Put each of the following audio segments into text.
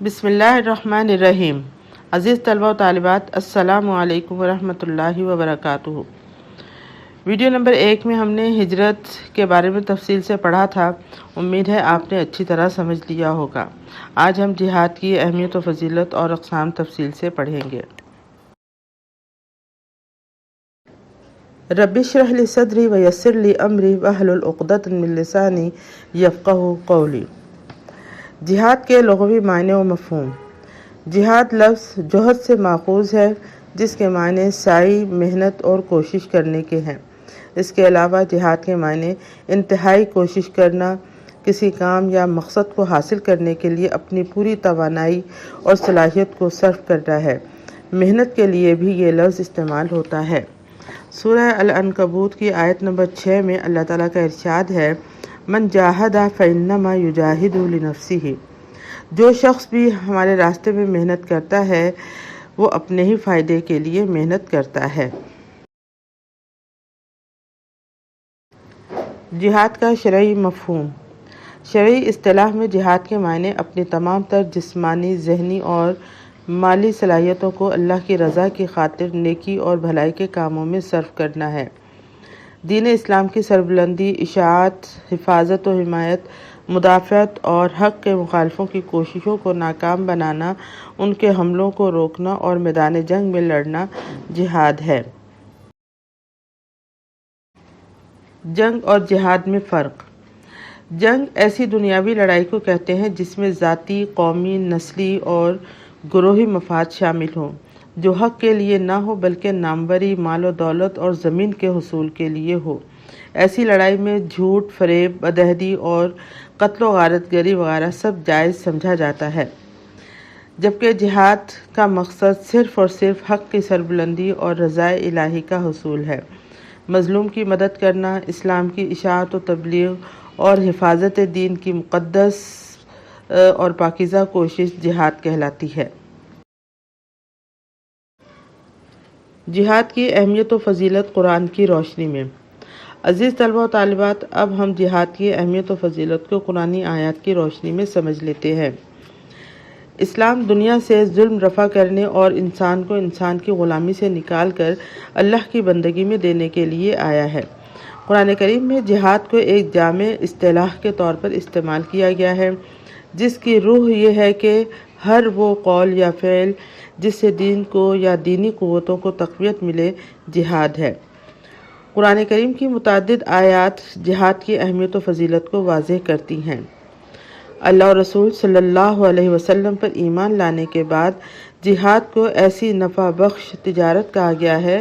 بسم اللہ الرحمن الرحیم۔ عزیز طلبہ و طالبات، السلام علیکم ورحمۃ اللہ وبرکاتہ۔ ویڈیو نمبر 1 میں ہم نے ہجرت کے بارے میں تفصیل سے پڑھا تھا۔ امید ہے آپ نے اچھی طرح سمجھ لیا ہوگا۔ آج ہم جہاد کی اہمیت و فضیلت اور اقسام تفصیل سے پڑھیں گے۔ رب اشرح لی صدری ویسر لی امری واحلل عقدۃ من لسانی یفقہوا قولی۔ جہاد کے لغوی معنی و مفہوم۔ جہاد لفظ جہد سے ماخوذ ہے، جس کے معنی سعی، محنت اور کوشش کرنے کے ہیں۔ اس کے علاوہ جہاد کے معنی انتہائی کوشش کرنا، کسی کام یا مقصد کو حاصل کرنے کے لیے اپنی پوری توانائی اور صلاحیت کو صرف کرنا ہے۔ محنت کے لیے بھی یہ لفظ استعمال ہوتا ہے۔ سورہ العنکبوت کی آیت نمبر 6 میں اللہ تعالیٰ کا ارشاد ہے، من جاہد فإنما یجاہد لنفسہ۔ جو شخص بھی ہمارے راستے میں محنت کرتا ہے وہ اپنے ہی فائدے کے لیے محنت کرتا ہے۔ جہاد کا شرعی مفہوم۔ شرعی اصطلاح میں جہاد کے معنی اپنی تمام تر جسمانی، ذہنی اور مالی صلاحیتوں کو اللہ کی رضا کی خاطر نیکی اور بھلائی کے کاموں میں صرف کرنا ہے۔ دین اسلام کی سربلندی، اشاعت، حفاظت و حمایت، مدافعت اور حق کے مخالفوں کی کوششوں کو ناکام بنانا، ان کے حملوں کو روکنا اور میدان جنگ میں لڑنا جہاد ہے۔ جنگ اور جہاد میں فرق۔ جنگ ایسی دنیاوی لڑائی کو کہتے ہیں جس میں ذاتی، قومی، نسلی اور گروہی مفاد شامل ہوں، جو حق کے لیے نہ ہو بلکہ ناموری، مال و دولت اور زمین کے حصول کے لیے ہو۔ ایسی لڑائی میں جھوٹ، فریب، بدعہدی اور قتل و غارت گری وغیرہ سب جائز سمجھا جاتا ہے، جبکہ جہاد کا مقصد صرف اور صرف حق کی سربلندی اور رضا الہی کا حصول ہے۔ مظلوم کی مدد کرنا، اسلام کی اشاعت و تبلیغ اور حفاظت دین کی مقدس اور پاکیزہ کوشش جہاد کہلاتی ہے۔ جہاد کی اہمیت و فضیلت قرآن کی روشنی میں۔ عزیز طلبہ و طالبات، اب ہم جہاد کی اہمیت و فضیلت کو قرآنی آیات کی روشنی میں سمجھ لیتے ہیں۔ اسلام دنیا سے ظلم رفع کرنے اور انسان کو انسان کی غلامی سے نکال کر اللہ کی بندگی میں دینے کے لیے آیا ہے۔ قرآن کریم میں جہاد کو ایک جامع اصطلاح کے طور پر استعمال کیا گیا ہے، جس کی روح یہ ہے کہ ہر وہ قول یا فعل جس سے دین کو یا دینی قوتوں کو تقویت ملے، جہاد ہے۔ قرآن کریم کی متعدد آیات جہاد کی اہمیت و فضیلت کو واضح کرتی ہیں۔ اللہ اور رسول صلی اللہ علیہ وسلم پر ایمان لانے کے بعد جہاد کو ایسی نفع بخش تجارت کہا گیا ہے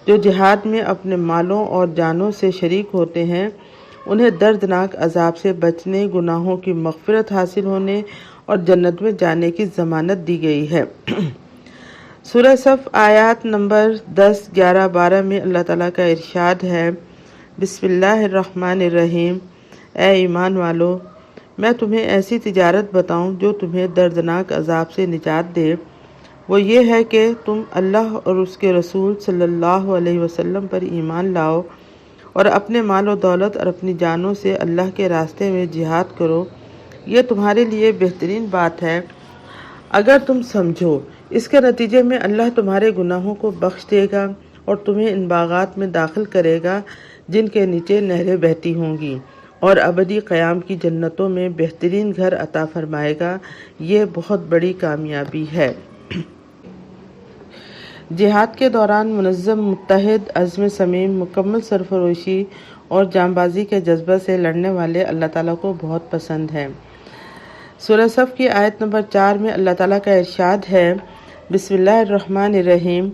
جو جہاد میں اپنے مالوں اور جانوں سے شریک ہوتے ہیں، انہیں دردناک عذاب سے بچنے، گناہوں کی مغفرت حاصل ہونے اور جنت میں جانے کی ضمانت دی گئی ہے۔ سورہ صف آیات نمبر 10، 11، 12 میں اللہ تعالیٰ کا ارشاد ہے، بسم اللہ الرحمن الرحیم۔ اے ایمان والو، میں تمہیں ایسی تجارت بتاؤں جو تمہیں دردناک عذاب سے نجات دے۔ وہ یہ ہے کہ تم اللہ اور اس کے رسول صلی اللہ علیہ وسلم پر ایمان لاؤ اور اپنے مال و دولت اور اپنی جانوں سے اللہ کے راستے میں جہاد کرو۔ یہ تمہارے لیے بہترین بات ہے اگر تم سمجھو۔ اس کے نتیجے میں اللہ تمہارے گناہوں کو بخش دے گا اور تمہیں ان باغات میں داخل کرے گا جن کے نیچے نہریں بہتی ہوں گی، اور ابدی قیام کی جنتوں میں بہترین گھر عطا فرمائے گا۔ یہ بہت بڑی کامیابی ہے۔ جہاد کے دوران منظم، متحد، عزم صمیم، مکمل سرفروشی اور جانبازی کے جذبہ سے لڑنے والے اللہ تعالیٰ کو بہت پسند ہیں۔ سورہ صف کی آیت نمبر 4 میں اللہ تعالیٰ کا ارشاد ہے، بسم اللہ الرحمن الرحیم۔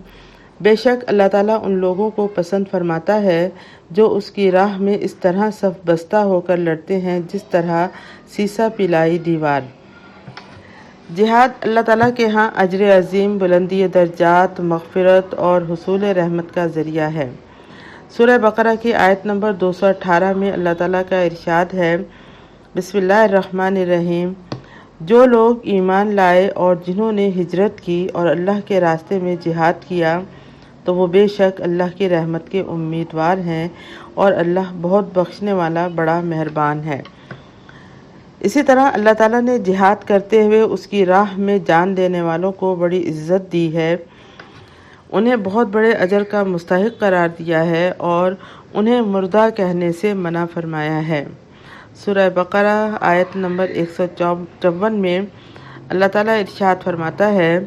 بے شک اللہ تعالیٰ ان لوگوں کو پسند فرماتا ہے جو اس کی راہ میں اس طرح صف بستہ ہو کر لڑتے ہیں جس طرح سیسہ پلائی دیوار۔ جہاد اللہ تعالیٰ کے ہاں اجر عظیم، بلندی درجات، مغفرت اور حصول رحمت کا ذریعہ ہے۔ سورہ بقرہ کی آیت نمبر 218 میں اللہ تعالیٰ کا ارشاد ہے، بسم اللہ الرحمن الرحیم۔ جو لوگ ایمان لائے اور جنہوں نے ہجرت کی اور اللہ کے راستے میں جہاد کیا تو وہ بے شک اللہ کی رحمت کے امیدوار ہیں، اور اللہ بہت بخشنے والا بڑا مہربان ہے۔ اسی طرح اللہ تعالیٰ نے جہاد کرتے ہوئے اس کی راہ میں جان دینے والوں کو بڑی عزت دی ہے، انہیں بہت بڑے اجر کا مستحق قرار دیا ہے اور انہیں مردہ کہنے سے منع فرمایا ہے۔ سورہ بقرہ آیت نمبر 154 میں اللہ تعالیٰ ارشاد فرماتا ہے،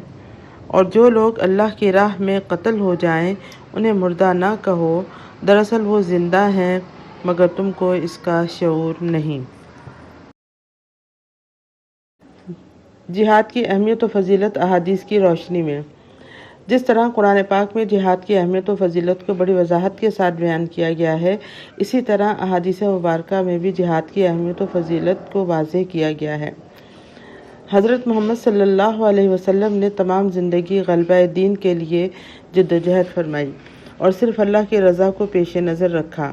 اور جو لوگ اللہ کی راہ میں قتل ہو جائیں انہیں مردہ نہ کہو، دراصل وہ زندہ ہیں مگر تم کو اس کا شعور نہیں۔ جہاد کی اہمیت و فضیلت احادیث کی روشنی میں۔ جس طرح قرآن پاک میں جہاد کی اہمیت و فضیلت کو بڑی وضاحت کے ساتھ بیان کیا گیا ہے، اسی طرح احادیث مبارکہ میں بھی جہاد کی اہمیت و فضیلت کو واضح کیا گیا ہے۔ حضرت محمد صلی اللہ علیہ وسلم نے تمام زندگی غلبہ دین کے لیے جدوجہد فرمائی اور صرف اللہ کی رضا کو پیش نظر رکھا۔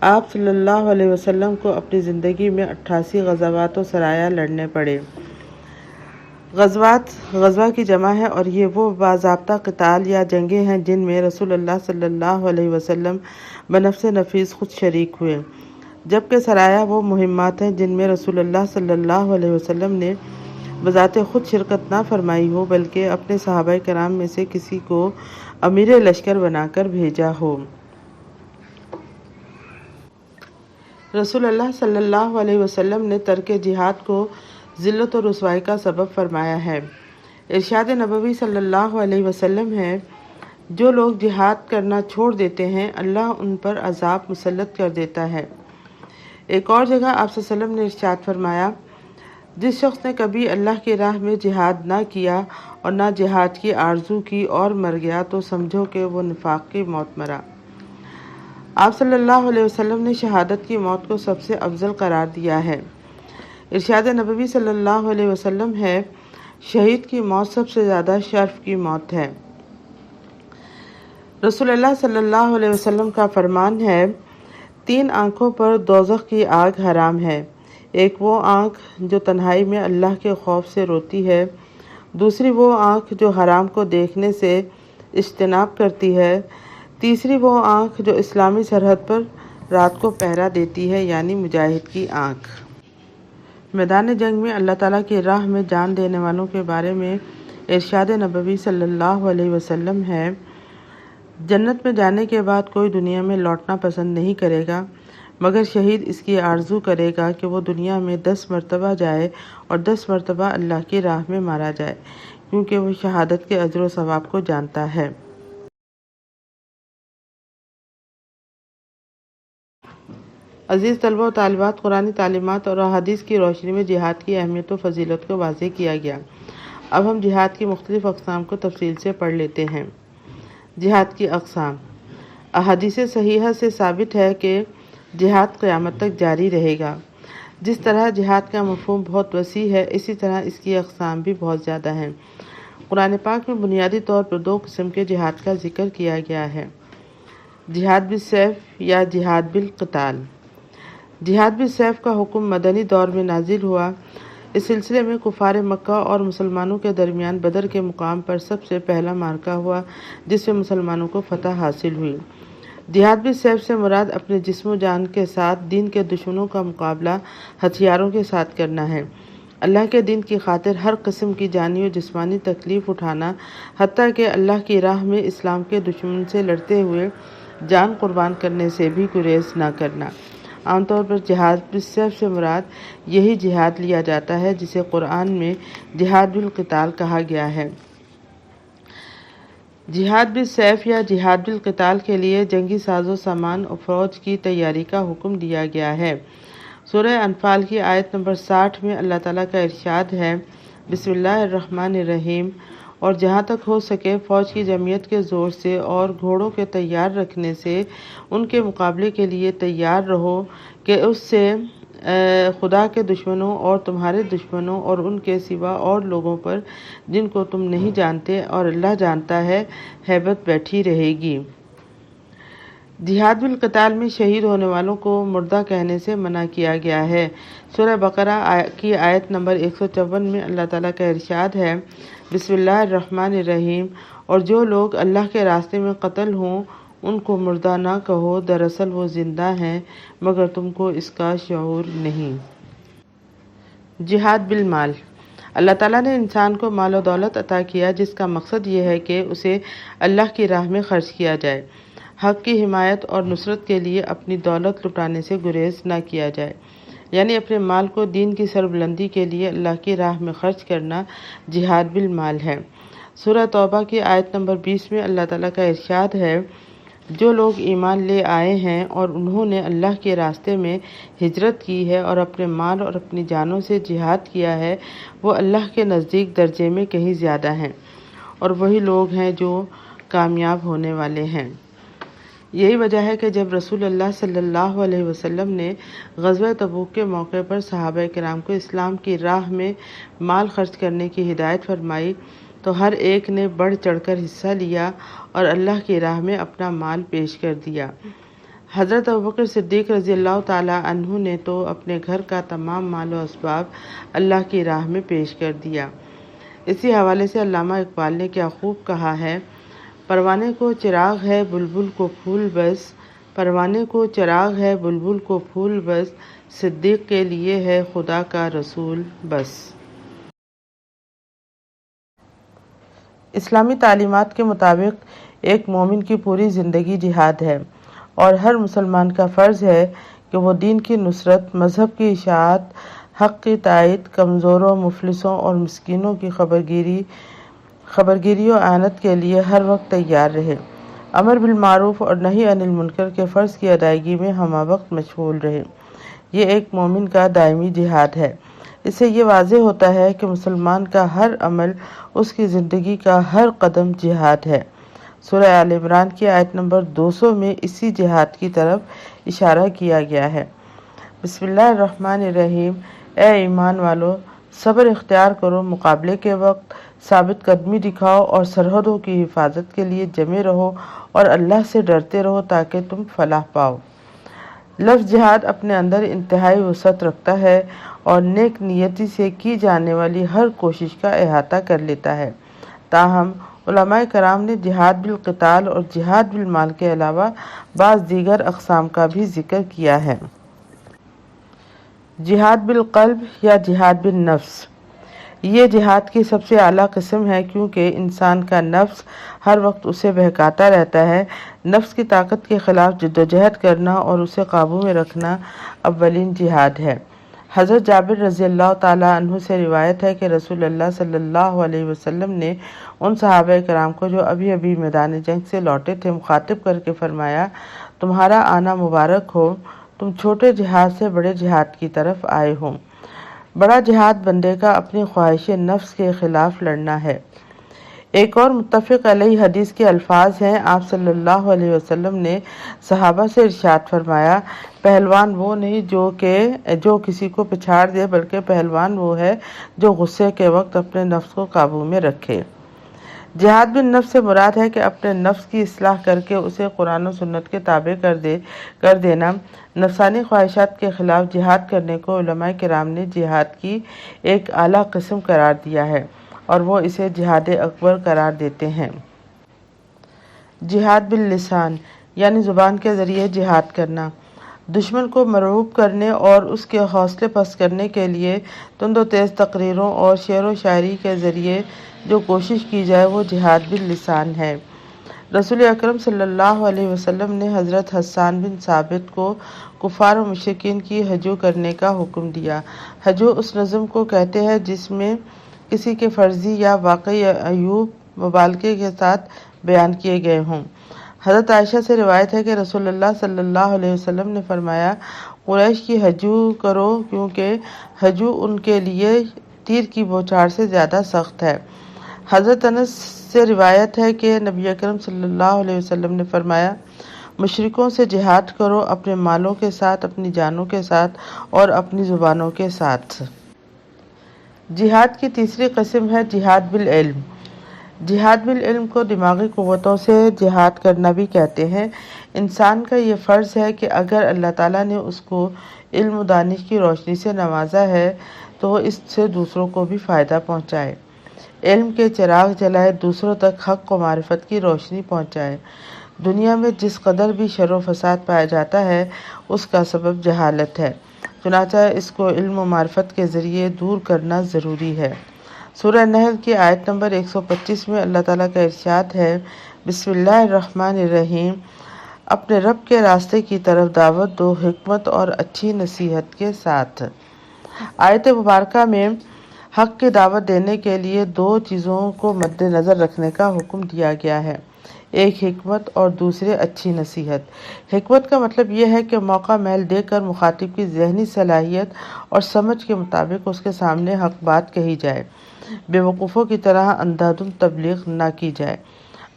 آپ صلی اللہ علیہ وسلم کو اپنی زندگی میں 88 غزوات و سرایا لڑنے پڑے۔ غزوہ کی جمع ہے اور یہ وہ باضابطہ قتال یا جنگیں ہیں جن میں رسول اللہ صلی اللہ علیہ وسلم بنفس نفیس خود شریک ہوئے، جبکہ سرایا وہ مہمات ہیں جن میں رسول اللہ صلی اللہ علیہ وسلم نے بذات خود شرکت نہ فرمائی ہو بلکہ اپنے صحابہ کرام میں سے کسی کو امیر لشکر بنا کر بھیجا ہو۔ رسول اللہ صلی اللہ علیہ وسلم نے ترک جہاد کو ذلت و رسوائی کا سبب فرمایا ہے۔ ارشاد نبوی صلی اللہ علیہ وسلم ہے، جو لوگ جہاد کرنا چھوڑ دیتے ہیں اللہ ان پر عذاب مسلط کر دیتا ہے۔ ایک اور جگہ آپ صلی اللہ علیہ وسلم نے ارشاد فرمایا، جس شخص نے کبھی اللہ کی راہ میں جہاد نہ کیا اور نہ جہاد کی آرزو کی اور مر گیا تو سمجھو کہ وہ نفاق کی موت مرا۔ آپ صلی اللہ علیہ وسلم نے شہادت کی موت کو سب سے افضل قرار دیا ہے۔ ارشاد نبوی صلی اللہ علیہ وسلم ہے، شہید کی موت سب سے زیادہ شرف کی موت ہے۔ رسول اللہ صلی اللہ علیہ وسلم کا فرمان ہے، 3 آنکھوں پر دوزخ کی آگ حرام ہے۔ ایک وہ آنکھ جو تنہائی میں اللہ کے خوف سے روتی ہے، دوسری وہ آنکھ جو حرام کو دیکھنے سے اجتناب کرتی ہے، تیسری وہ آنکھ جو اسلامی سرحد پر رات کو پہرا دیتی ہے، یعنی مجاہد کی آنکھ۔ میدان جنگ میں اللہ تعالیٰ کی راہ میں جان دینے والوں کے بارے میں ارشاد نبوی صلی اللہ علیہ وسلم ہے، جنت میں جانے کے بعد کوئی دنیا میں لوٹنا پسند نہیں کرے گا مگر شہید اس کی آرزو کرے گا کہ وہ دنیا میں 10 مرتبہ جائے اور 10 مرتبہ اللہ کی راہ میں مارا جائے، کیونکہ وہ شہادت کے اجر و ثواب کو جانتا ہے۔ عزیز طلبہ و طالبات، قرآنی تعلیمات اور احادیث کی روشنی میں جہاد کی اہمیت و فضیلت کو واضح کیا گیا۔ اب ہم جہاد کی مختلف اقسام کو تفصیل سے پڑھ لیتے ہیں۔ جہاد کی اقسام۔ احادیث صحیحہ سے ثابت ہے کہ جہاد قیامت تک جاری رہے گا۔ جس طرح جہاد کا مفہوم بہت وسیع ہے، اسی طرح اس کی اقسام بھی بہت زیادہ ہیں۔ قرآن پاک میں بنیادی طور پر 2 قسم کے جہاد کا ذکر کیا گیا ہے، جہاد بالسیف یا جہاد بالقتال۔ جہاد بالسیف کا حکم مدنی دور میں نازل ہوا۔ اس سلسلے میں کفار مکہ اور مسلمانوں کے درمیان بدر کے مقام پر سب سے پہلا معرکہ ہوا جس سے مسلمانوں کو فتح حاصل ہوئی۔ جہاد بالسیف سے مراد اپنے جسم و جان کے ساتھ دین کے دشمنوں کا مقابلہ ہتھیاروں کے ساتھ کرنا ہے۔ اللہ کے دین کی خاطر ہر قسم کی جانی و جسمانی تکلیف اٹھانا، حتیٰ کہ اللہ کی راہ میں اسلام کے دشمن سے لڑتے ہوئے جان قربان کرنے سے بھی گریز نہ کرنا۔ عام طور پر جہاد بالسیف سے مراد یہی جہاد لیا جاتا ہے جسے قرآن میں جہاد بالقتال کہا گیا ہے۔ جہاد بالسیف یا جہاد بالقتال کے لیے جنگی ساز و سامان اور فوج کی تیاری کا حکم دیا گیا ہے۔ سورہ انفال کی آیت نمبر 60 میں اللہ تعالیٰ کا ارشاد ہے، بسم اللہ الرحمن الرحیم، اور جہاں تک ہو سکے فوج کی جمعیت کے زور سے اور گھوڑوں کے تیار رکھنے سے ان کے مقابلے کے لیے تیار رہو کہ اس سے خدا کے دشمنوں اور تمہارے دشمنوں اور ان کے سوا اور لوگوں پر جن کو تم نہیں جانتے اور اللہ جانتا ہے ہیبت بیٹھی رہے گی۔ جہاد بالقتال میں شہید ہونے والوں کو مردہ کہنے سے منع کیا گیا ہے۔ سورہ بقرہ کی آیت نمبر 154 میں اللہ تعالیٰ کا ارشاد ہے، بسم اللہ الرحمن الرحیم، اور جو لوگ اللہ کے راستے میں قتل ہوں ان کو مردہ نہ کہو، دراصل وہ زندہ ہیں مگر تم کو اس کا شعور نہیں۔ جہاد بالمال۔ اللہ تعالیٰ نے انسان کو مال و دولت عطا کیا جس کا مقصد یہ ہے کہ اسے اللہ کی راہ میں خرچ کیا جائے۔ حق کی حمایت اور نصرت کے لیے اپنی دولت لٹانے سے گریز نہ کیا جائے، یعنی اپنے مال کو دین کی سربلندی کے لیے اللہ کی راہ میں خرچ کرنا جہاد بالمال ہے۔ سورہ توبہ کی آیت نمبر 20 میں اللہ تعالیٰ کا ارشاد ہے، جو لوگ ایمان لے آئے ہیں اور انہوں نے اللہ کے راستے میں ہجرت کی ہے اور اپنے مال اور اپنی جانوں سے جہاد کیا ہے، وہ اللہ کے نزدیک درجے میں کہیں زیادہ ہیں، اور وہی لوگ ہیں جو کامیاب ہونے والے ہیں۔ یہی وجہ ہے کہ جب رسول اللہ صلی اللہ علیہ وسلم نے غزوہ تبوک کے موقع پر صحابہ کرام کو اسلام کی راہ میں مال خرچ کرنے کی ہدایت فرمائی تو ہر ایک نے بڑھ چڑھ کر حصہ لیا اور اللہ کی راہ میں اپنا مال پیش کر دیا۔ حضرت ابوبکر صدیق رضی اللہ تعالی عنہ نے تو اپنے گھر کا تمام مال و اسباب اللہ کی راہ میں پیش کر دیا۔ اسی حوالے سے علامہ اقبال نے کیا خوب کہا ہے، پروانے کو چراغ ہے بلبل کو پھول بس، پروانے کو چراغ ہے بلبل کو پھول بس، صدیق کے لیے ہے خدا کا رسول بس۔ اسلامی تعلیمات کے مطابق ایک مومن کی پوری زندگی جہاد ہے، اور ہر مسلمان کا فرض ہے کہ وہ دین کی نصرت، مذہب کی اشاعت، حق کی تائید، کمزوروں، مفلسوں اور مسکینوں کی خبرگیری و اعانت کے لیے ہر وقت تیار رہے، امر بالمعروف اور نہی عن المنکر کے فرض کی ادائیگی میں ہمہ وقت مشغول رہے۔ یہ ایک مومن کا دائمی جہاد ہے۔ اس سے یہ واضح ہوتا ہے کہ مسلمان کا ہر عمل، اس کی زندگی کا ہر قدم جہاد ہے۔ سورہ آل عمران کی آیت نمبر 200 میں اسی جہاد کی طرف اشارہ کیا گیا ہے۔ بسم اللہ الرحمن الرحیم۔ اے ایمان والو، صبر اختیار کرو، مقابلے کے وقت ثابت قدمی دکھاؤ اور سرحدوں کی حفاظت کے لیے جمے رہو اور اللہ سے ڈرتے رہو تاکہ تم فلاح پاؤ۔ لفظ جہاد اپنے اندر انتہائی وسعت رکھتا ہے اور نیک نیتی سے کی جانے والی ہر کوشش کا احاطہ کر لیتا ہے۔ تاہم علماء کرام نے جہاد بالقتال اور جہاد بالمال کے علاوہ بعض دیگر اقسام کا بھی ذکر کیا ہے۔ جہاد بالقلب یا جہاد بالنفس، یہ جہاد کی سب سے اعلیٰ قسم ہے کیونکہ انسان کا نفس ہر وقت اسے بہکاتا رہتا ہے۔ نفس کی طاقت کے خلاف جدوجہد کرنا اور اسے قابو میں رکھنا اولین جہاد ہے۔ حضرت جابر رضی اللہ تعالیٰ عنہ سے روایت ہے کہ رسول اللہ صلی اللہ علیہ وسلم نے ان صحابہ کرام کو جو ابھی ابھی میدان جنگ سے لوٹے تھے مخاطب کر کے فرمایا، تمہارا آنا مبارک ہو، تم چھوٹے جہاد سے بڑے جہاد کی طرف آئے ہو۔ بڑا جہاد بندے کا اپنی خواہش نفس کے خلاف لڑنا ہے۔ ایک اور متفق علیہ حدیث کے الفاظ ہیں، آپ صلی اللہ علیہ وسلم نے صحابہ سے ارشاد فرمایا، پہلوان وہ نہیں جو کسی کو پچھاڑ دے، بلکہ پہلوان وہ ہے جو غصے کے وقت اپنے نفس کو قابو میں رکھے۔ جہاد بالنفس سے مراد ہے کہ اپنے نفس کی اصلاح کر کے اسے قرآن و سنت کے تابع کر دینا۔ نفسانی خواہشات کے خلاف جہاد کرنے کو علماء کرام نے جہاد کی ایک اعلیٰ قسم قرار دیا ہے اور وہ اسے جہاد اکبر قرار دیتے ہیں۔ جہاد باللسان یعنی زبان کے ذریعے جہاد کرنا، دشمن کو مرعوب کرنے اور اس کے حوصلے پست کرنے کے لیے تند و تیز تقریروں اور شعر و شاعری کے ذریعے جو کوشش کی جائے وہ جہاد باللسان ہے۔ رسول اکرم صلی اللہ علیہ وسلم نے حضرت حسان بن ثابت کو کفار و مشرکین کی ہجو کرنے کا حکم دیا۔ ہجو اس نظم کو کہتے ہیں جس میں کسی کے فرضی یا واقعی عیوب مبالغے کے ساتھ بیان کیے گئے ہوں۔ حضرت عائشہ سے روایت ہے کہ رسول اللہ صلی اللہ علیہ وسلم نے فرمایا، قریش کی ہجو کرو کیونکہ ہجو ان کے لیے تیر کی بوچھاڑ سے زیادہ سخت ہے۔ حضرت انس سے روایت ہے کہ نبی اکرم صلی اللہ علیہ وسلم نے فرمایا، مشرکوں سے جہاد کرو اپنے مالوں کے ساتھ، اپنی جانوں کے ساتھ اور اپنی زبانوں کے ساتھ۔ جہاد کی تیسری قسم ہے جہاد بالعلم۔ جہاد بالعلم کو دماغی قوتوں سے جہاد کرنا بھی کہتے ہیں۔ انسان کا یہ فرض ہے کہ اگر اللہ تعالیٰ نے اس کو علم و دانش کی روشنی سے نوازا ہے تو وہ اس سے دوسروں کو بھی فائدہ پہنچائے، علم کے چراغ جلائے، دوسروں تک حق و معرفت کی روشنی پہنچائے۔ دنیا میں جس قدر بھی شر و فساد پایا جاتا ہے اس کا سبب جہالت ہے۔ چنانچہ اس کو علم و معرفت کے ذریعے دور کرنا ضروری ہے۔ سورہ نحل کی آیت نمبر 125 میں اللہ تعالیٰ کا ارشاد ہے، بسم اللہ الرحمن الرحیم، اپنے رب کے راستے کی طرف دعوت دو حکمت اور اچھی نصیحت کے ساتھ۔ آیت مبارکہ میں حق کی دعوت دینے کے لیے دو چیزوں کو مد نظر رکھنے کا حکم دیا گیا ہے، ایک حکمت اور دوسرے اچھی نصیحت۔ حکمت کا مطلب یہ ہے کہ موقع محل دے کر مخاطب کی ذہنی صلاحیت اور سمجھ کے مطابق اس کے سامنے حق بات کہی جائے، بے وقوفوں کی طرح اندھادھند تبلیغ نہ کی جائے۔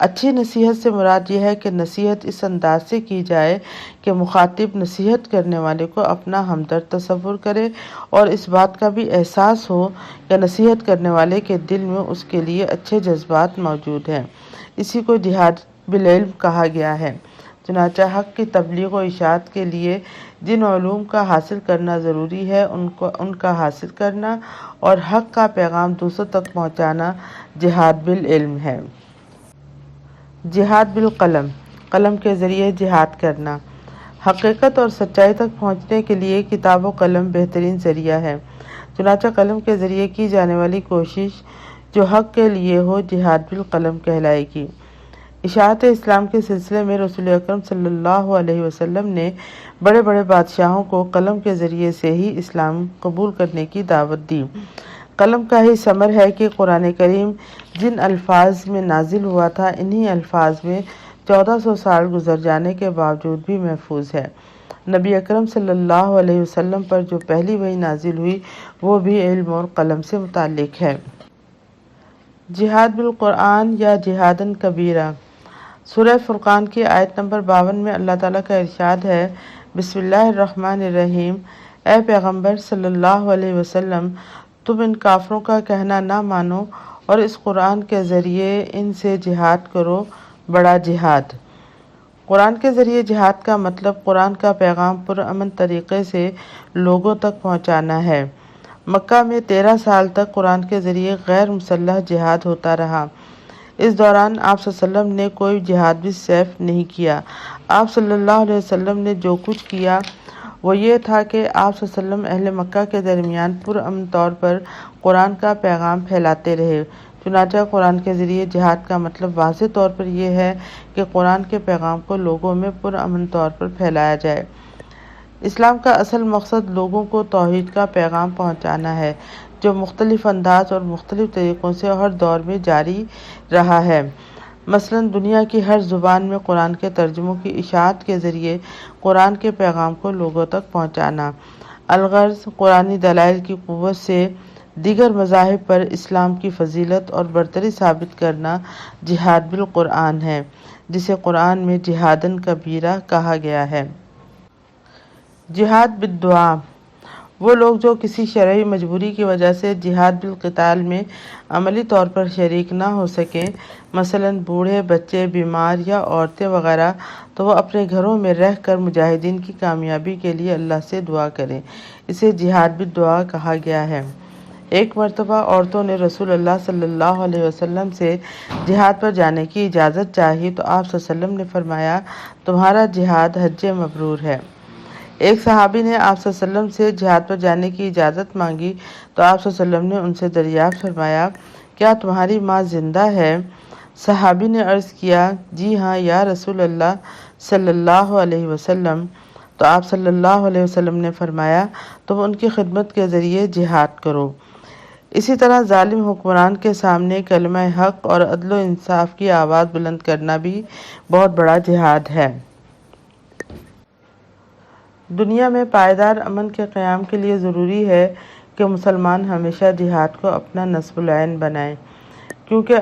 اچھی نصیحت سے مراد یہ ہے کہ نصیحت اس انداز سے کی جائے کہ مخاطب نصیحت کرنے والے کو اپنا ہمدرد تصور کرے اور اس بات کا بھی احساس ہو کہ نصیحت کرنے والے کے دل میں اس کے لیے اچھے جذبات موجود ہیں۔ اسی کو جہاد بالعلم کہا گیا ہے۔ چنانچہ حق کی تبلیغ و اشاعت کے لیے جن علوم کا حاصل کرنا ضروری ہے ان کا حاصل کرنا اور حق کا پیغام دوسروں تک پہنچانا جہاد بالعلم ہے۔ جہاد بالقلم، قلم کے ذریعے جہاد کرنا۔ حقیقت اور سچائی تک پہنچنے کے لیے کتاب و قلم بہترین ذریعہ ہے۔ چنانچہ قلم کے ذریعے کی جانے والی کوشش جو حق کے لیے ہو جہاد بالقلم کہلائے گی۔ اشاعت اسلام کے سلسلے میں رسول اکرم صلی اللہ علیہ وسلم نے بڑے بڑے بادشاہوں کو قلم کے ذریعے سے ہی اسلام قبول کرنے کی دعوت دی۔ قلم کا ہی ثمر ہے کہ قرآن کریم جن الفاظ میں نازل ہوا تھا انہی الفاظ میں 1400 سال گزر جانے کے باوجود بھی محفوظ ہے۔ نبی اکرم صلی اللہ علیہ وسلم پر جو پہلی وحی نازل ہوئی وہ بھی علم اور قلم سے متعلق ہے۔ جہاد بالقرآن یا جہادن کبیرہ۔ سورہ فرقان کی آیت نمبر 52 میں اللہ تعالیٰ کا ارشاد ہے، بسم اللہ الرحمن الرحیم، اے پیغمبر صلی اللہ علیہ وسلم، تم ان کافروں کا کہنا نہ مانو اور اس قرآن کے ذریعے ان سے جہاد کرو، بڑا جہاد۔ قرآن کے ذریعے جہاد کا مطلب قرآن کا پیغام پرامن طریقے سے لوگوں تک پہنچانا ہے۔ مکہ میں 13 سال تک قرآن کے ذریعے غیر مسلح جہاد ہوتا رہا۔ اس دوران آپ صلی اللہ علیہ وسلم نے کوئی جہاد بھی سیف نہیں کیا۔ آپ صلی اللہ علیہ وسلم نے جو کچھ کیا وہ یہ تھا کہ آپ صلی اللہ علیہ وسلم اہل مکہ کے درمیان پرامن طور پر قرآن کا پیغام پھیلاتے رہے۔ چنانچہ قرآن کے ذریعے جہاد کا مطلب واضح طور پر یہ ہے کہ قرآن کے پیغام کو لوگوں میں پرامن طور پر پھیلایا جائے۔ اسلام کا اصل مقصد لوگوں کو توحید کا پیغام پہنچانا ہے، جو مختلف انداز اور مختلف طریقوں سے ہر دور میں جاری رہا ہے۔ مثلاً دنیا کی ہر زبان میں قرآن کے ترجموں کی اشاعت کے ذریعے قرآن کے پیغام کو لوگوں تک پہنچانا۔ الغرض قرآنی دلائل کی قوت سے دیگر مذاہب پر اسلام کی فضیلت اور برتری ثابت کرنا جہاد بالقرآن ہے، جسے قرآن میں جہادن کبیرہ کہا گیا ہے۔ جہاد بالدعا۔ وہ لوگ جو کسی شرعی مجبوری کی وجہ سے جہاد بالقتال میں عملی طور پر شریک نہ ہو سکیں، مثلاً بوڑھے، بچے، بیمار یا عورتیں وغیرہ، تو وہ اپنے گھروں میں رہ کر مجاہدین کی کامیابی کے لیے اللہ سے دعا کریں، اسے جہاد بالدعا کہا گیا ہے۔ ایک مرتبہ عورتوں نے رسول اللہ صلی اللہ علیہ وسلم سے جہاد پر جانے کی اجازت چاہی تو آپ صلی اللہ علیہ وسلم نے فرمایا، تمہارا جہاد حج مبرور ہے۔ ایک صحابی نے آپ صلی اللہ علیہ وسلم سے جہاد پر جانے کی اجازت مانگی تو آپ صلی اللہ علیہ وسلم نے ان سے دریافت فرمایا، کیا تمہاری ماں زندہ ہے؟ صحابی نے عرض کیا، جی ہاں یا رسول اللہ صلی اللہ علیہ وسلم۔ تو آپ صلی اللہ علیہ وسلم نے فرمایا، تم ان کی خدمت کے ذریعے جہاد کرو۔ اسی طرح ظالم حکمران کے سامنے کلمہ حق اور عدل و انصاف کی آواز بلند کرنا بھی بہت بڑا جہاد ہے۔ دنیا میں پائیدار امن کے قیام کے لیے ضروری ہے کہ مسلمان ہمیشہ جہاد کو اپنا نصب العین بنائیں، کیونکہ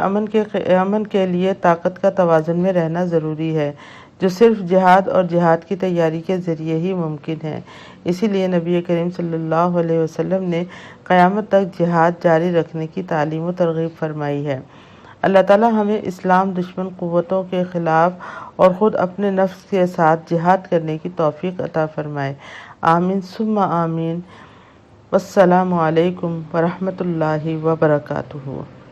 امن کے لیے طاقت کا توازن میں رہنا ضروری ہے، جو صرف جہاد اور جہاد کی تیاری کے ذریعے ہی ممکن ہے۔ اسی لیے نبی کریم صلی اللہ علیہ وسلم نے قیامت تک جہاد جاری رکھنے کی تعلیم و ترغیب فرمائی ہے۔ اللہ تعالیٰ ہمیں اسلام دشمن قوتوں کے خلاف اور خود اپنے نفس کے ساتھ جہاد کرنے کی توفیق عطا فرمائے۔ آمین ثم آمین۔ والسلام علیکم ورحمۃ اللہ وبرکاتہ۔